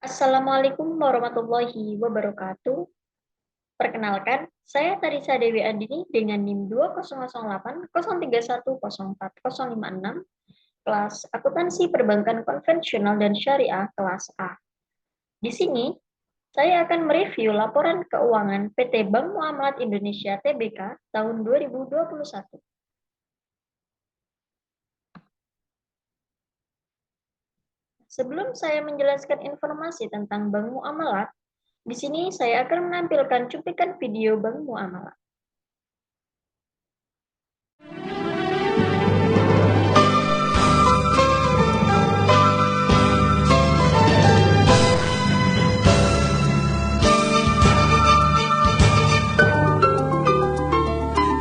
Assalamualaikum warahmatullahi wabarakatuh. Perkenalkan, saya Tarisa Dewi Andini dengan NIM 20080310404056, kelas Akuntansi Perbankan Konvensional dan Syariah kelas A. Di sini, saya akan mereview laporan keuangan PT Bank Muamalat Indonesia Tbk tahun 2021. Sebelum saya menjelaskan informasi tentang Bank Muamalat, di sini saya akan menampilkan cuplikan video Bank Muamalat.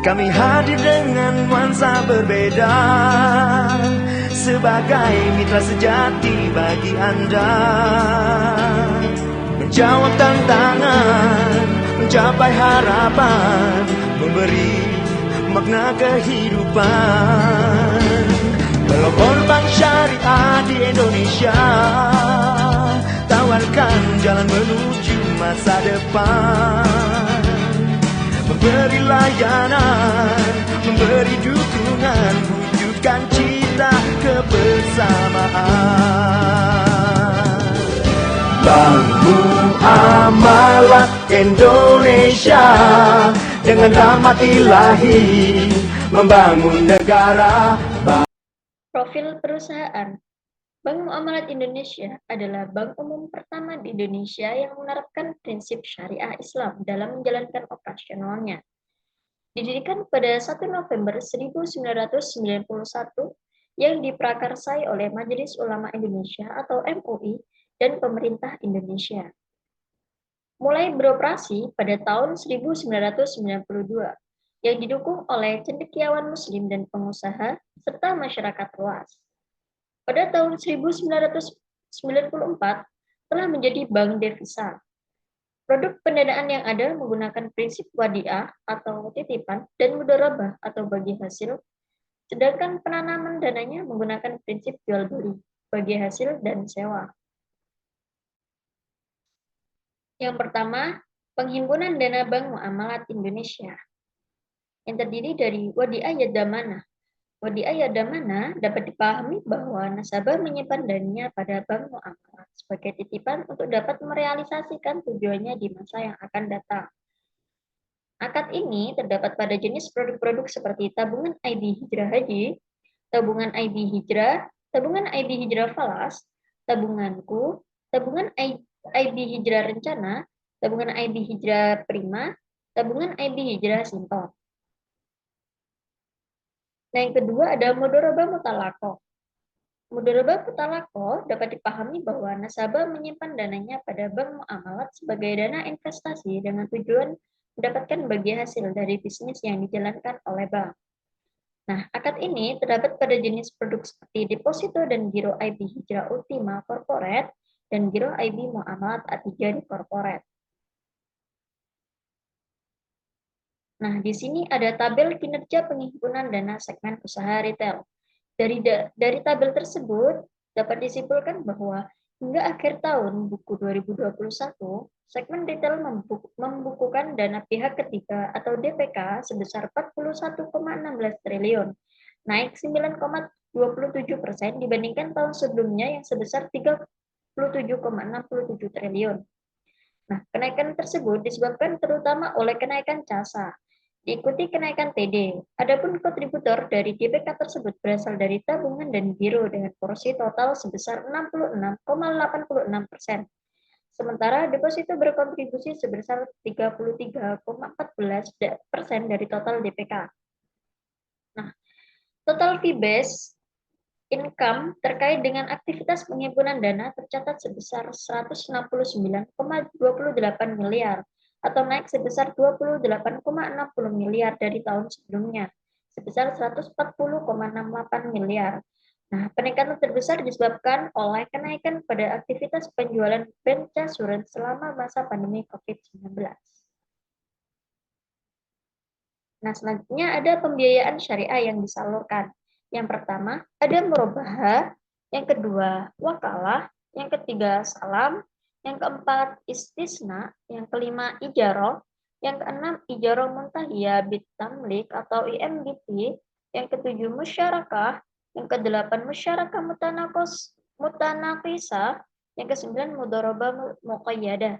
Kami hadir dengan nuansa berbeda, sebagai mitra sejati bagi Anda, menjawab tantangan, mencapai harapan, memberi makna kehidupan. Pelopor bank syariah di Indonesia, tawarkan jalan menuju masa depan. Memberi layanan, memberi dukungan, wujudkan cita kebersamaan. Bank Muamalat Indonesia, dengan rahmat ilahi membangun negara. Profil perusahaan. Bank Muamalat Indonesia adalah bank umum pertama di Indonesia yang menerapkan prinsip syariah Islam dalam menjalankan operasionalnya. Didirikan pada 1 November 1991 yang diprakarsai oleh Majelis Ulama Indonesia atau MUI dan pemerintah Indonesia. Mulai beroperasi pada tahun 1992 yang didukung oleh cendekiawan muslim dan pengusaha serta masyarakat luas. Pada tahun 1994 telah menjadi bank devisa. Produk pendanaan yang ada menggunakan prinsip wadiah atau titipan dan mudharabah atau bagi hasil, sedangkan penanaman dananya menggunakan prinsip jual beli, bagi hasil dan sewa. Yang pertama, penghimpunan dana Bank Muamalat Indonesia yang terdiri dari wadiah yadamana. Wadiah yadamana dapat dipahami bahwa nasabah menyimpan dananya pada bank muamalat sebagai titipan untuk dapat merealisasikan tujuannya di masa yang akan datang. Akad ini terdapat pada jenis produk-produk seperti tabungan IB Hijrah Haji, tabungan IB Hijrah, tabungan IB Hijrah Falas, tabunganku, tabungan IB Hijrah Rencana, tabungan IB Hijrah Prima, tabungan IB Hijrah Sinton. Nah, yang kedua ada mudharabah mutalakoh. Mudharabah mutalakoh dapat dipahami bahwa nasabah menyimpan dananya pada bank muamalat sebagai dana investasi dengan tujuan mendapatkan bagi hasil dari bisnis yang dijalankan oleh bank. Nah, akad ini terdapat pada jenis produk seperti deposito dan giro IB Hijrah Ultima Corporate dan giro IB Muamalat A3 di Corporate. Nah, di sini ada tabel kinerja penghimpunan dana segmen usaha retail. Dari tabel tersebut dapat disimpulkan bahwa hingga akhir tahun buku 2021, segmen retail membukukan dana pihak ketiga atau DPK sebesar 41,16 triliun, naik 9,27% dibandingkan tahun sebelumnya yang sebesar 37,67 triliun. Nah, kenaikan tersebut disebabkan terutama oleh kenaikan casa, diikuti kenaikan TD. Adapun kontributor dari DPK tersebut berasal dari tabungan dan giro dengan porsi total sebesar 66,86%. Sementara deposito berkontribusi sebesar 33,14% dari total DPK. Nah, total fee base income terkait dengan aktivitas penghimpunan dana tercatat sebesar 169,28 miliar atau naik sebesar 28,60 miliar dari tahun sebelumnya, sebesar 140,68 miliar. Nah, peningkatan terbesar disebabkan oleh kenaikan pada aktivitas penjualan bancassurance selama masa pandemi COVID-19. Nah, selanjutnya ada pembiayaan syariah yang disalurkan. Yang pertama, ada murabahah, yang kedua, wakalah, yang ketiga, salam, Yang keempat, istisna. Yang kelima, ijaroh. Yang keenam, ijaroh muntahiyah bitamlik atau IMBT. Yang ketujuh, musyarakah. Yang kedelapan, musyarakah mutanakisah. Yang kesembilan, mudharabah muqayyadah.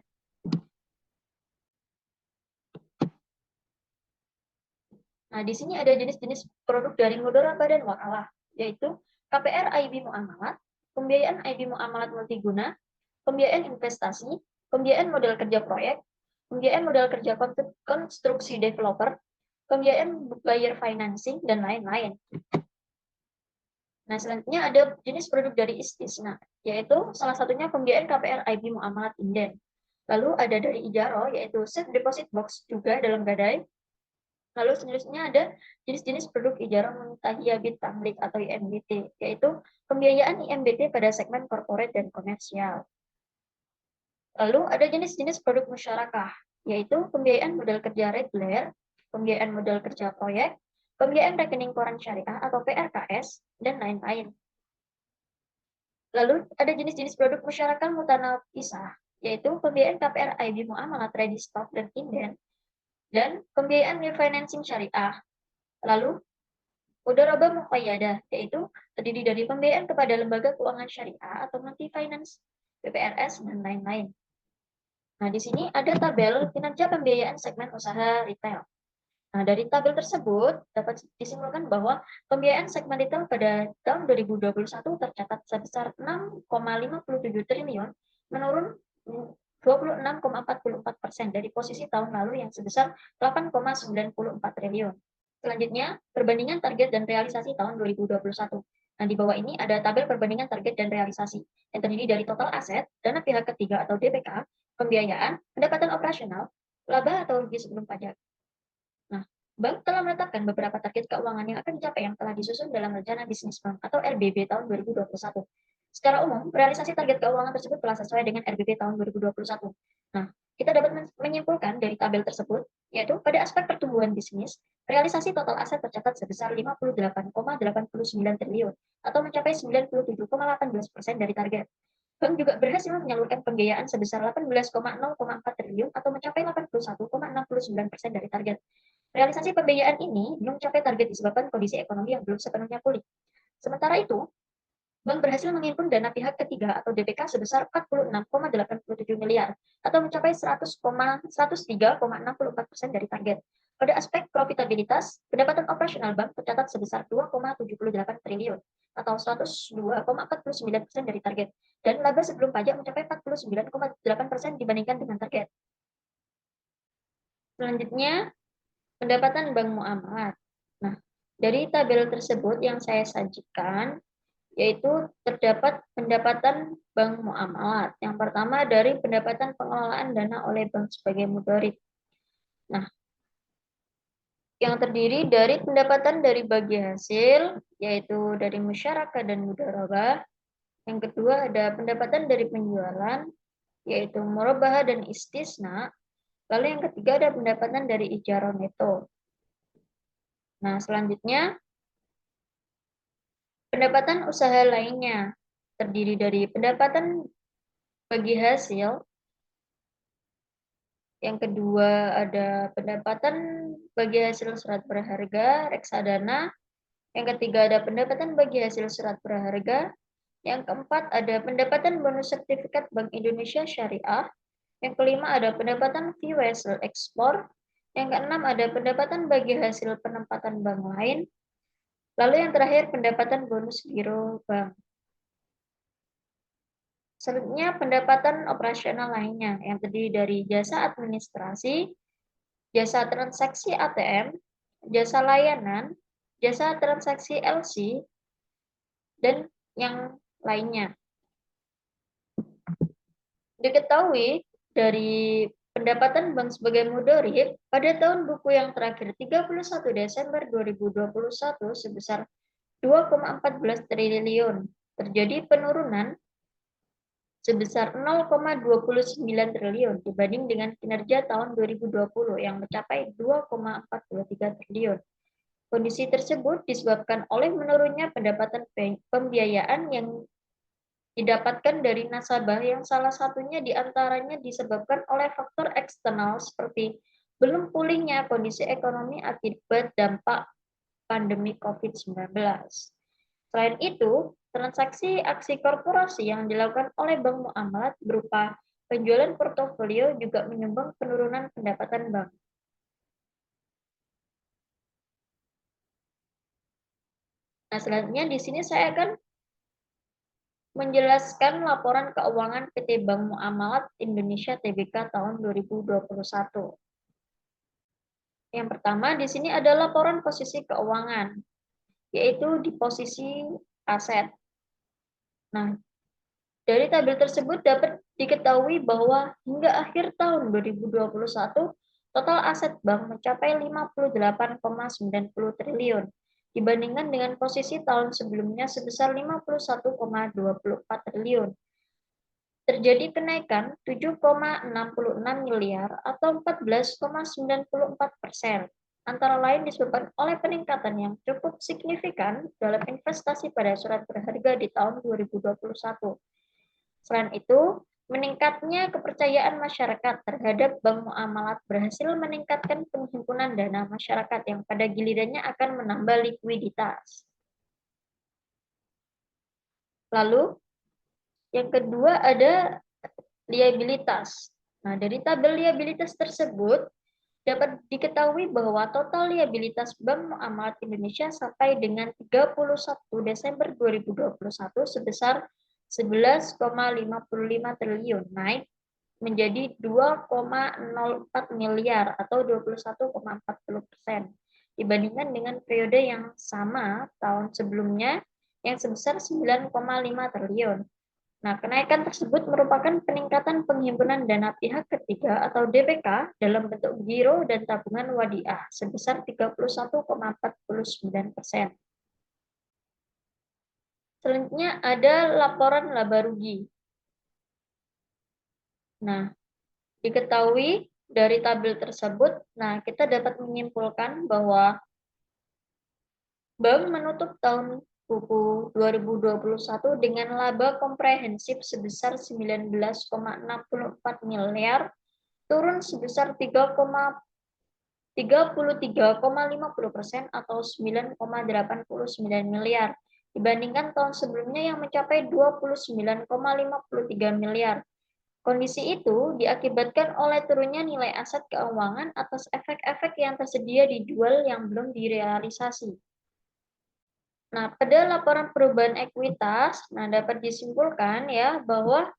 Nah, di sini ada jenis-jenis produk dari mudharabah dan wakalah, yaitu KPR IB Muamalat, pembiayaan IB Muamalat Multiguna, pembiayaan investasi, pembiayaan modal kerja proyek, pembiayaan modal kerja konstruksi developer, pembiayaan buyer financing, dan lain-lain. Nah, selanjutnya ada jenis produk dari istisna, yaitu salah satunya pembiayaan KPR IB Muamalat Inden. Lalu ada dari Ijaro, yaitu safe deposit box juga dalam gadai. Lalu selanjutnya ada jenis-jenis produk Ijaro Muntahiyah Bitamlik atau IMBT, yaitu pembiayaan IMBT pada segmen corporate dan komersial. Lalu ada jenis-jenis produk musyarakah, yaitu pembiayaan modal kerja reguler, pembiayaan modal kerja proyek, pembiayaan rekening koran syariah atau PRKS, dan lain-lain. Lalu ada jenis-jenis produk musyarakah mutanafisah, yaitu pembiayaan KPR IB Muamalat Ready Stock dan Inden, dan pembiayaan refinancing syariah. Lalu mudharabah muqayyadah, yaitu terdiri dari pembiayaan kepada lembaga keuangan syariah atau multi finance, PPRS, dan lain-lain. Nah, di sini ada tabel kinerja pembiayaan segmen usaha retail. Nah, dari tabel tersebut dapat disimpulkan bahwa pembiayaan segmen retail pada tahun 2021 tercatat sebesar 6,57 triliun, menurun 26,44% dari posisi tahun lalu yang sebesar 8,94 triliun. Selanjutnya, perbandingan target dan realisasi tahun 2021. Nah, di bawah ini ada tabel perbandingan target dan realisasi yang terdiri dari total aset, dana pihak ketiga atau DPK, pembiayaan, pendapatan operasional, laba atau rugi sebelum pajak. Nah, bank telah menetapkan beberapa target keuangan yang akan dicapai yang telah disusun dalam rencana bisnis bank atau RBB tahun 2021. Secara umum, realisasi target keuangan tersebut telah sesuai dengan RBB tahun 2021. Nah, kita dapat menyimpulkan dari tabel tersebut, yaitu pada aspek pertumbuhan bisnis, realisasi total aset tercatat sebesar 58,89 triliun atau mencapai 97,18% dari target. Bank juga berhasil menyalurkan pembiayaan sebesar 18,0,4 triliun atau mencapai 81,69% dari target. Realisasi pembiayaan ini belum mencapai target disebabkan kondisi ekonomi yang belum sepenuhnya pulih. Sementara itu, Bank berhasil menghimpun dana pihak ketiga atau DPK sebesar 46,87 miliar atau mencapai 103,64% dari target. Pada aspek profitabilitas, pendapatan operasional bank tercatat sebesar 2,78 triliun atau 102,49% dari target, dan laba sebelum pajak mencapai 49,8% dibandingkan dengan target. Selanjutnya, pendapatan bank muamalat. Nah, dari tabel tersebut yang saya sajikan, yaitu terdapat pendapatan bank muamalat. Yang pertama dari pendapatan pengelolaan dana oleh bank sebagai mudharib. Nah, yang terdiri dari pendapatan dari bagi hasil, yaitu dari musyarakah dan mudharabah. Yang kedua ada pendapatan dari penjualan, yaitu murabahah dan istisna. Lalu yang ketiga ada pendapatan dari ijarah neto. Nah, selanjutnya pendapatan usaha lainnya terdiri dari pendapatan bagi hasil, yang kedua ada pendapatan bagi hasil surat berharga, reksadana, yang ketiga ada pendapatan bagi hasil surat berharga, yang keempat ada pendapatan bonus sertifikat Bank Indonesia Syariah, yang kelima ada pendapatan fee hasil ekspor, yang keenam ada pendapatan bagi hasil penempatan bank lain, lalu yang terakhir pendapatan bonus giro bank. Selanjutnya pendapatan operasional lainnya yang terdiri dari jasa administrasi, jasa transaksi ATM, jasa layanan, jasa transaksi LC, dan yang lainnya. Diketahui dari pendapatan bank sebagai mudharib pada tahun buku yang terakhir 31 Desember 2021 sebesar 2,14 triliun. Terjadi penurunan sebesar 0,29 triliun dibanding dengan kinerja tahun 2020 yang mencapai 2,43 triliun. Kondisi tersebut disebabkan oleh menurunnya pendapatan pembiayaan yang didapatkan dari nasabah yang salah satunya diantaranya disebabkan oleh faktor eksternal seperti belum pulihnya kondisi ekonomi akibat dampak pandemi COVID-19. Selain itu, transaksi aksi korporasi yang dilakukan oleh bank muamalat berupa penjualan portofolio juga menyumbang penurunan pendapatan bank. Nah, selanjutnya di sini saya akan menjelaskan laporan keuangan PT Bank Muamalat Indonesia Tbk tahun 2021. Yang pertama di sini ada laporan posisi keuangan, yaitu di posisi aset. Nah, dari tabel tersebut dapat diketahui bahwa hingga akhir tahun 2021, total aset bank mencapai 58,90 triliun, dibandingkan dengan posisi tahun sebelumnya sebesar 51,24 triliun. Terjadi kenaikan 7,66 miliar atau 14,94%. Antara lain disebabkan oleh peningkatan yang cukup signifikan dalam investasi pada surat berharga di tahun 2021. Selain itu, meningkatnya kepercayaan masyarakat terhadap bank muamalat berhasil meningkatkan penghimpunan dana masyarakat yang pada gilirannya akan menambah likuiditas. Lalu, yang kedua ada liabilitas. Nah, dari tabel liabilitas tersebut dapat diketahui bahwa total liabilitas Bank Muamalat Indonesia sampai dengan 31 Desember 2021 sebesar 11,55 triliun, naik menjadi 2,04 miliar atau 21,40% dibandingkan dengan periode yang sama tahun sebelumnya yang sebesar 9,5 triliun. Nah, kenaikan tersebut merupakan peningkatan penghimpunan dana pihak ketiga atau DPK dalam bentuk giro dan tabungan wadiah sebesar 31,49%. Selanjutnya ada laporan laba rugi. Nah, diketahui dari tabel tersebut, nah kita dapat menyimpulkan bahwa bank menutup tahun buku 2021 dengan laba komprehensif sebesar 19,64 miliar, turun sebesar 33,50% atau 9,89 miliar dibandingkan tahun sebelumnya yang mencapai 29,53 miliar. Kondisi itu diakibatkan oleh turunnya nilai aset keuangan atas efek-efek yang tersedia dijual yang belum direalisasi. Nah, pada laporan perubahan ekuitas, nah dapat disimpulkan ya bahwa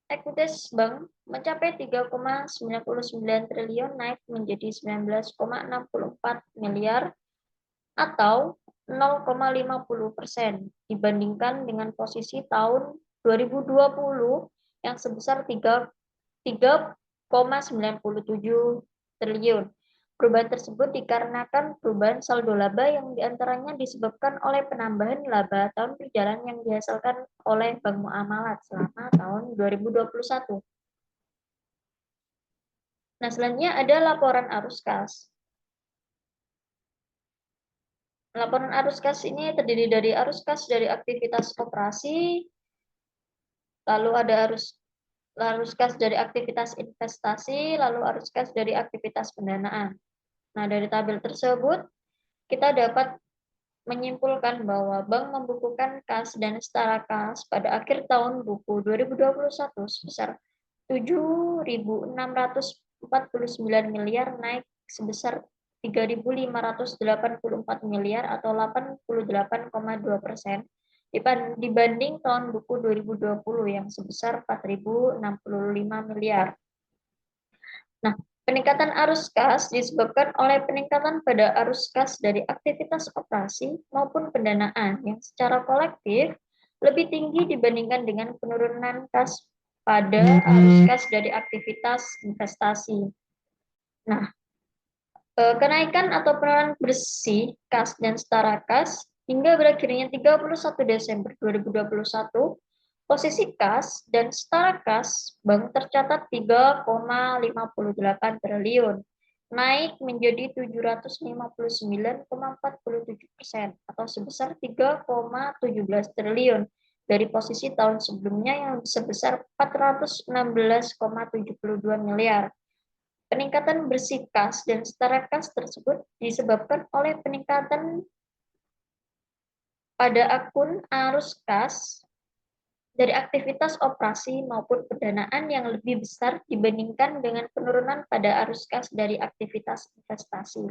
ekuitas bank mencapai 3,99 triliun naik menjadi 19,64 miliar atau 0,50% dibandingkan dengan posisi tahun 2020 yang sebesar 3,97 triliun. Perubahan tersebut dikarenakan perubahan saldo laba yang diantaranya disebabkan oleh penambahan laba tahun berjalan yang dihasilkan oleh Bank Muamalat selama tahun 2021. Nah, selanjutnya ada laporan arus kas. Laporan arus kas ini terdiri dari arus kas dari aktivitas koperasi, lalu ada arus kas dari aktivitas investasi, lalu arus kas dari aktivitas pendanaan. Nah, dari tabel tersebut, kita dapat menyimpulkan bahwa bank membukukan kas dan setara kas pada akhir tahun buku 2021 sebesar 7.649 miliar, naik sebesar 3.584 miliar atau 88,2% dibanding tahun buku 2020 yang sebesar 4.065 miliar. Nah, peningkatan arus kas disebabkan oleh peningkatan pada arus kas dari aktivitas operasi maupun pendanaan yang secara kolektif lebih tinggi dibandingkan dengan penurunan kas pada arus kas dari aktivitas investasi. Nah, kenaikan atau penurunan bersih kas dan setara kas hingga berakhirnya 31 Desember 2021, posisi kas dan setara kas bank tercatat 3,58 triliun naik menjadi 759,47% atau sebesar 3,17 triliun dari posisi tahun sebelumnya yang sebesar 416,72 miliar. Peningkatan bersih kas dan setara kas tersebut disebabkan oleh peningkatan pada akun arus kas dari aktivitas operasi maupun pendanaan yang lebih besar dibandingkan dengan penurunan pada arus kas dari aktivitas investasi.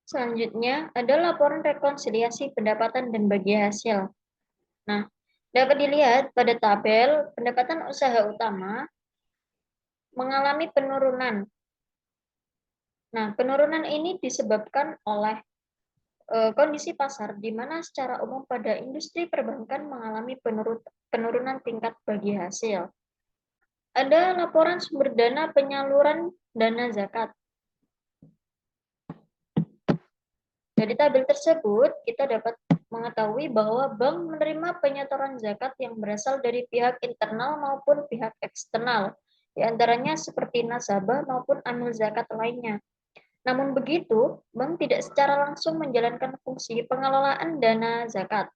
Selanjutnya ada laporan rekonsiliasi pendapatan dan bagi hasil. Nah, dapat dilihat pada tabel pendapatan usaha utama mengalami penurunan. Nah, penurunan ini disebabkan oleh kondisi pasar di mana secara umum pada industri perbankan mengalami penurunan tingkat bagi hasil. Ada laporan sumber dana penyaluran dana zakat. Dari tabel tersebut, kita dapat mengetahui bahwa bank menerima penyetoran zakat yang berasal dari pihak internal maupun pihak eksternal, di antaranya seperti nasabah maupun amil zakat lainnya. Namun begitu, bank tidak secara langsung menjalankan fungsi pengelolaan dana zakat,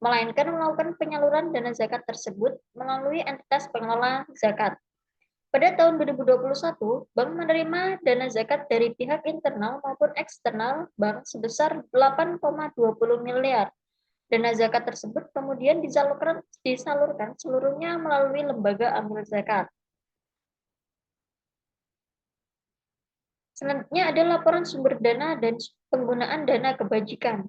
melainkan melakukan penyaluran dana zakat tersebut melalui entitas pengelola zakat. Pada tahun 2021, bank menerima dana zakat dari pihak internal maupun eksternal bank sebesar 8,20 miliar. Dana zakat tersebut kemudian disalurkan seluruhnya melalui lembaga amil zakat. Selanjutnya ada laporan sumber dana dan penggunaan dana kebajikan.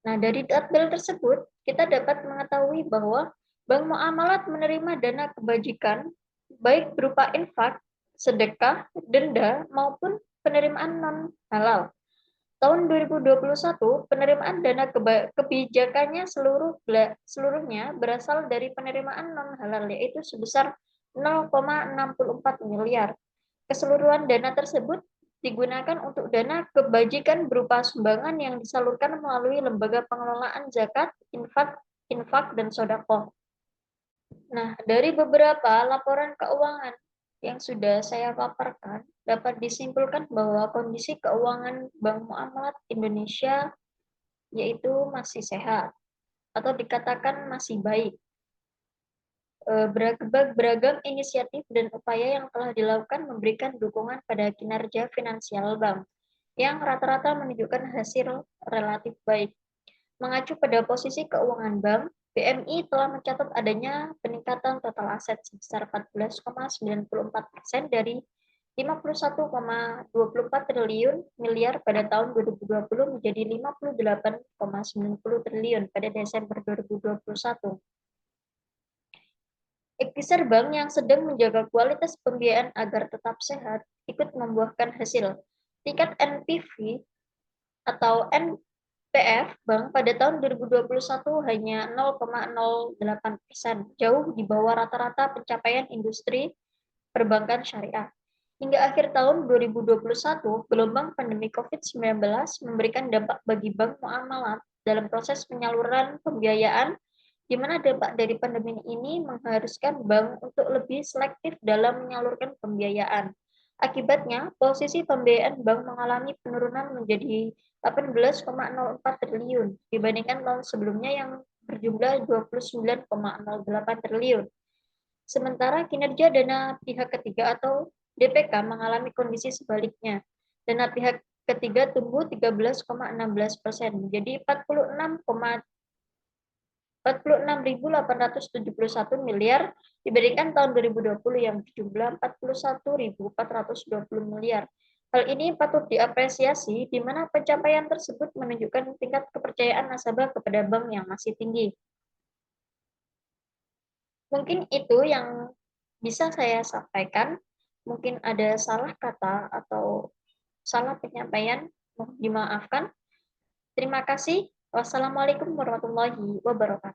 Nah, dari tabel tersebut, kita dapat mengetahui bahwa Bank Muamalat menerima dana kebajikan, baik berupa infak, sedekah, denda, maupun penerimaan non-halal. Tahun 2021, penerimaan dana kebijakannya seluruhnya berasal dari penerimaan non-halal, yaitu sebesar 0,64 miliar. Keseluruhan dana tersebut digunakan untuk dana kebajikan berupa sumbangan yang disalurkan melalui lembaga pengelolaan zakat, infak, dan sodako. Nah, dari beberapa laporan keuangan yang sudah saya paparkan, dapat disimpulkan bahwa kondisi keuangan Bank Muamalat Indonesia yaitu masih sehat atau dikatakan masih baik. Beragam inisiatif dan upaya yang telah dilakukan memberikan dukungan pada kinerja finansial bank, yang rata-rata menunjukkan hasil relatif baik. Mengacu pada posisi keuangan bank, BMI telah mencatat adanya peningkatan total aset sebesar 14,94% dari 51,24 triliun miliar pada tahun 2020 menjadi 58,90 triliun pada Desember 2021. Ikhtisar bank yang sedang menjaga kualitas pembiayaan agar tetap sehat ikut membuahkan hasil. Tingkat NPV atau NPF bank pada tahun 2021 hanya 0,08%, jauh di bawah rata-rata pencapaian industri perbankan syariah. Hingga akhir tahun 2021, gelombang pandemi COVID-19 memberikan dampak bagi bank muamalat dalam proses penyaluran pembiayaan, di mana dampak dari pandemi ini mengharuskan bank untuk lebih selektif dalam menyalurkan pembiayaan. Akibatnya, posisi pembiayaan bank mengalami penurunan menjadi 18,04 triliun dibandingkan tahun sebelumnya yang berjumlah 29,08 triliun. Sementara kinerja dana pihak ketiga atau DPK mengalami kondisi sebaliknya. Dana pihak ketiga tumbuh 13,16% menjadi 46.871 miliar dibandingkan tahun 2020 yang berjumlah 41.420 miliar. Hal ini patut diapresiasi di mana pencapaian tersebut menunjukkan tingkat kepercayaan nasabah kepada bank yang masih tinggi. Mungkin itu yang bisa saya sampaikan. Mungkin ada salah kata atau salah penyampaian, mohon dimaafkan. Terima kasih. Wassalamualaikum warahmatullahi wabarakatuh.